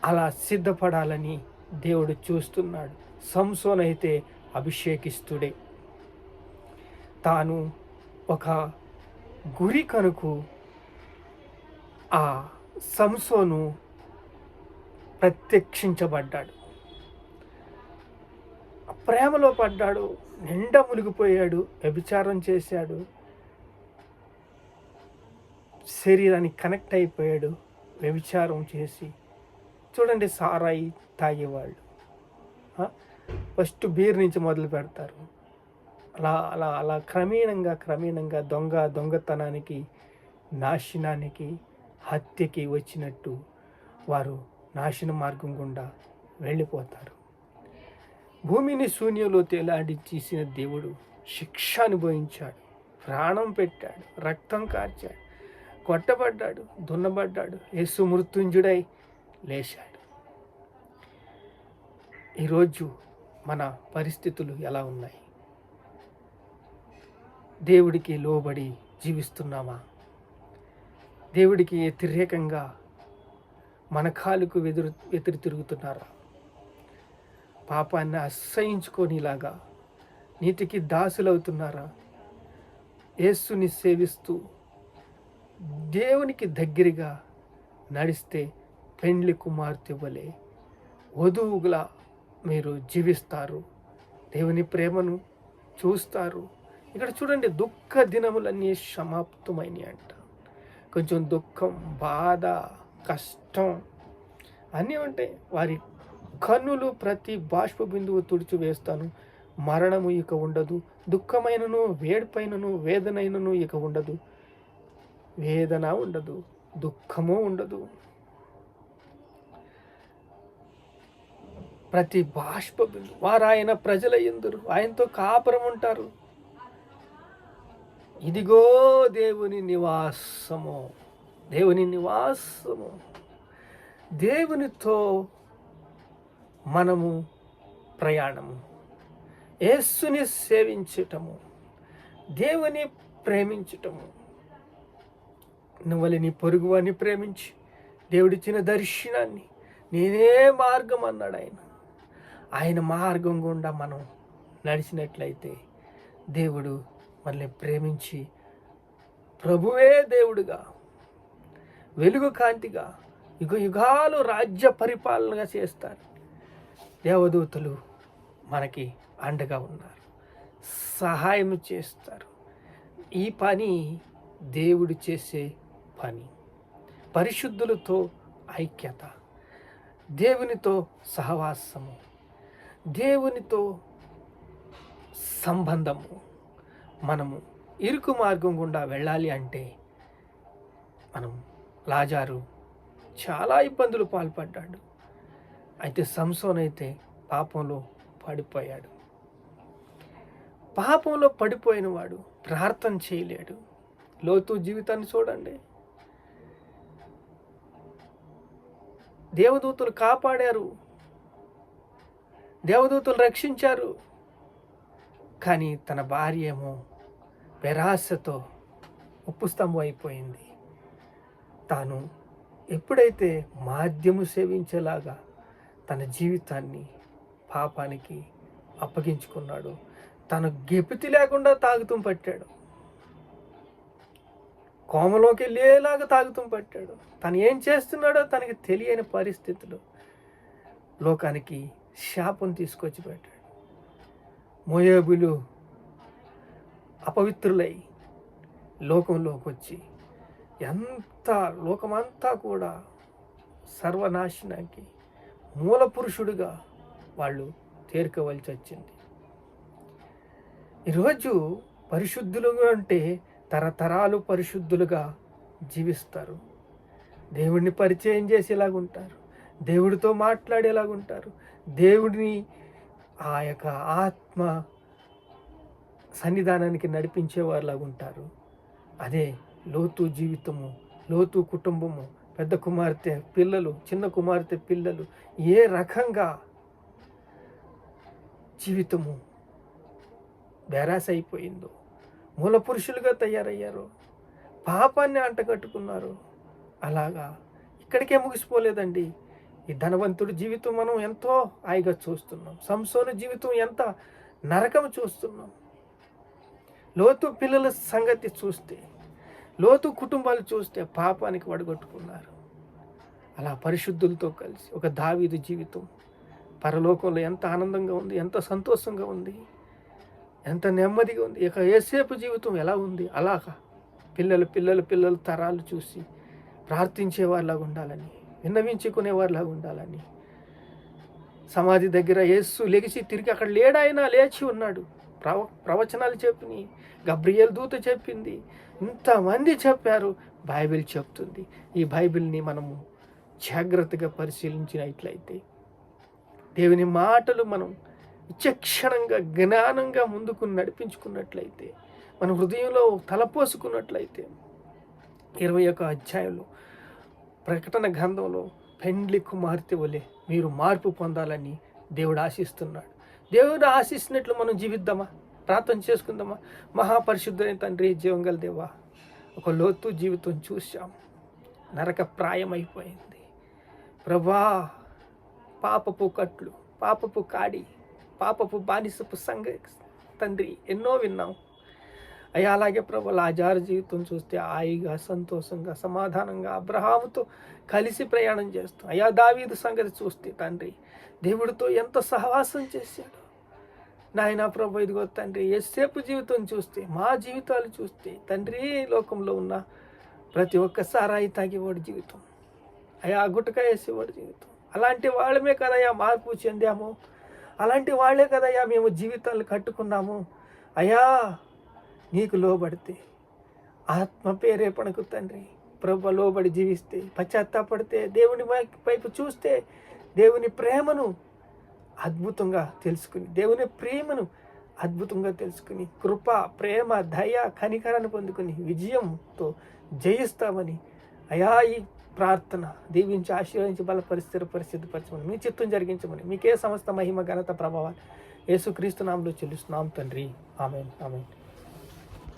అలా సిద్ధపడాలని దేవుడు చూస్తున్నాడు. సంసోన్ అయితే అభిషేకిస్తుడే. తాను ఒక గురి కనుకు ఆ సంసోను ప్రత్యక్షించబడ్డాడు. ప్రేమలో పడ్డాడు, నిండా మునిగిపోయాడు, వ్యభిచారం చేశాడు, శరీరానికి కనెక్ట్ అయిపోయాడు, వ్యభిచారం చేసి. చూడండి, సారాయి తాగేవాళ్ళు ఫస్ట్ బీర్ నుంచి మొదలు పెడతారు. అలా అలా అలా క్రమేణంగా దొంగతనానికి, నాశనానికి, హత్యకి వచ్చినట్టు వారు నాశన మార్గం గుండా వెళ్ళిపోతారు. భూమిని శూన్యంలో తేలాడించేసిన దేవుడు శిక్ష అనుభవించాడు, ప్రాణం పెట్టాడు, రక్తం కార్చాడు, కొట్టబడ్డాడు, దున్నబడ్డాడు, యేసు మృత్యుంజుడై లేచాడు. ఈరోజు మన పరిస్థితులు ఎలా ఉన్నాయి? దేవుడికి లోబడి జీవిస్తున్నామా? దేవుడికి వ్యతిరేకంగా మన కాలుకు ఎదురు తిరుగుతున్నారా? పాపాన్ని అసహించుకొనిలాగా నీతికి దాసులవుతున్నారా? యేసుని సేవిస్తూ దేవునికి దగ్గరగా నడిస్తే పెండ్లి కుమార్తె వలె వధువులా మీరు జీవిస్తారు, దేవుని ప్రేమను చూస్తారు. ఇక్కడ చూడండి, దుఃఖ దినములన్నీ సమాప్తమైనవి అంట. కొంచెం దుఃఖం, బాధ, కష్టం అన్నీ ఉంటాయి. వారి కన్నులు ప్రతి బాష్ప బిందువు తుడిచి వేస్తాను, మరణము ఇక ఉండదు, దుఃఖమైనను వేడిపైనను వేదనైనను ఇక ఉండదు, వేదన ఉండదు, దుఃఖము ఉండదు. ప్రతి బాష్ప బిందు వారు ఆయన ప్రజల యందురు, ఆయనతో కాపురం ఉంటారు. ఇదిగో దేవుని నివాసము, దేవుని నివాసము. దేవునితో మనము ప్రయాణము, యేసుని సేవించటము, దేవుని ప్రేమించటము. నువ్వలి నీ పొరుగువాన్ని ప్రేమించి, దేవుడిచ్చిన దర్శనాన్ని నేనే మార్గం అన్నాడు ఆయన. ఆయన మార్గం గుండా మనం నడిచినట్లయితే దేవుడు మనల్ని ప్రేమించి ప్రభువే దేవుడుగా, వెలుగు కాంతిగా, యుగాలు రాజ్య పరిపాలనగా చేస్తారు. దేవదూతలు మనకి అండగా ఉన్నారు, సహాయం చేస్తారు. ఈ పని దేవుడు చేసే పని. పరిశుద్ధులతో ఐక్యత, దేవునితో సహవాసము, దేవునితో సంబంధము. మనము ఇరుకు మార్గం గుండా వెళ్ళాలి అంటే మనం లాజారు చాలా ఇబ్బందులు పాల్పడ్డాడు. అయితే సంసోన్ అయితే పాపంలో పడిపోయాడు. పాపంలో పడిపోయిన వాడు ప్రార్థన చేయలేడు. లోతు జీవితాన్ని చూడండి. దేవదూతలు కాపాడారు, దేవదూతలు రక్షించారు. కానీ తన భార్య ఏమో పెరాశతో ఉప్పు స్తంభం అయిపోయింది. తాను ఎప్పుడైతే మాద్యము సేవించేలాగా తన జీవితాన్ని పాపానికి అప్పగించుకున్నాడో, తను గెపితి లేకుండా తాగుతూ పట్టాడు, కోమలోకి వెళ్ళేలాగా తాగుతూ పట్టాడు. తను ఏం చేస్తున్నాడో తనకి తెలియని పరిస్థితులు లోకానికి శాపం తీసుకొచ్చి పెట్టాడు. మోయాబులు అపవిత్రులై లోకంలోకి వచ్చి లోకమంతా కూడా సర్వనాశనానికి మూల పురుషుడిగా వాళ్ళు చేరుకోవలసి వచ్చింది. ఈరోజు పరిశుద్ధులుగా అంటే తరతరాలు పరిశుద్ధులుగా జీవిస్తారు, దేవుడిని పరిచయం చేసేలాగుంటారు, దేవుడితో మాట్లాడేలాగుంటారు, దేవుడిని ఆ యొక్క ఆత్మ సన్నిధానానికి నడిపించేవారిలాగా ఉంటారు. అదే లోతు జీవితము, లోతు కుటుంబము, పెద్ద కుమార్తె పిల్లలు, చిన్న కుమార్తె పిల్లలు ఏ రకంగా జీవితము బెరాస్ అయిపోయిందో, మూల పురుషులుగా తయారయ్యారో, పాపాన్ని అంటగట్టుకున్నారు. అలాగా ఇక్కడికే ముగిసిపోలేదండి. ఈ ధనవంతుడి జీవితం మనం ఎంతో హాయిగా చూస్తున్నాం. సంసోను జీవితం ఎంత నరకం చూస్తున్నాం. లోతు పిల్లల సంగతి చూస్తే, లోతు కుటుంబాలు చూస్తే పాపానికి వడగొట్టుకున్నారు. అలా పరిశుద్ధులతో కలిసి ఒక దావీదు జీవితం పరలోకంలో ఎంత ఆనందంగా ఉంది, ఎంత సంతోషంగా ఉంది, ఎంత నెమ్మదిగా ఉంది. ఇక యేసేపు జీవితం ఎలా ఉంది? అలాగా పిల్లలు తరాలు చూసి ప్రార్థించేవారిలాగా ఉండాలని, విన్నవించుకునేవారిలాగా ఉండాలని. సమాధి దగ్గర యేసు లెగిసి తిరిగి అక్కడ లేడాయన, లేచి ఉన్నాడు. ప్రవచనాలు చెప్పినాయి, గబ్రియేలు దూత చెప్పింది, ఇంతమంది చెప్పారు, బైబిల్ చెప్తుంది. ఈ బైబిల్ని మనము జాగ్రత్తగా పరిశీలించినట్లయితే, దేవుని మాటలు మనం విచక్షణంగా జ్ఞానంగా ముందుకు నడిపించుకున్నట్లయితే, మన హృదయంలో తలపోసుకున్నట్లయితే, 21 అధ్యాయంలో ప్రకటన గ్రంథంలో పెండ్లి కుమార్తె వలె మీరు మార్పు పొందాలని దేవుడు ఆశిస్తున్నాడు. దేవుడు ఆశిస్తున్నట్లు మనం జీవిద్దామా? ప్రార్థన చేసుకుందామా? మహాపరిశుద్ధుడైన తండ్రి, జీవంగల దేవా, ఒక లోతు జీవితం చూశాం, నరక ప్రాయమైపోయింది ప్రభా. పాపపు కట్లు, పాపపు కాడి, పాపపు బానిసపు తండ్రి ఎన్నో విన్నాం అయ్యా. అలాగే ప్రభు లాజరు జీవితం చూస్తే హాయిగా, సంతోషంగా, సమాధానంగా అబ్రహాముతో కలిసి ప్రయాణం చేస్తాం అయ్యా. దావీదు సంగతి చూస్తే తండ్రి దేవుడితో ఎంత సహవాసం చేశాడు నాయన ప్రభు. ఇదిగో తండ్రి యేసేపు జీవితం చూస్తే, మా జీవితాలు చూస్తే తండ్రి, లోకంలో ఉన్న ప్రతి ఒక్క సారాయి తాగేవాడి జీవితం అయ్యా, గుట్టకాయ వేసేవాడి జీవితం, అలాంటి వాళ్ళమే కదయ్యా మార్పు చెందాము. అలాంటి వాళ్ళే కదయ్యా మేము జీవితాలు కట్టుకున్నాము అయ్యా. నీకు లోబడితే ఆత్మ ప్రేరేపణకు తండ్రి ప్రభు లోబడి జీవిస్తే, పశ్చాత్తాపడితే, దేవుని వైపు చూస్తే, దేవుని ప్రేమను అద్భుతంగా తెలుసుకుని, దేవుని ప్రేమను అద్భుతంగా తెలుసుకుని, కృప, ప్రేమ, దయ, కనికరాన్ని పొందుకుని విజయంతో జయిస్తామని అయా ఈ ప్రార్థన దీవించి, ఆశీర్వదించి, బలపరిస్థితి పరిశుద్ధపరచమని, మీ చిత్తం జరిగించమని, మీకే సమస్త మహిమ, ఘనత, ప్రభావాలు యేసుక్రీస్తు నామములో చెల్లిస్తున్నాం తండ్రి. ఆమేన్, ఆమేన్.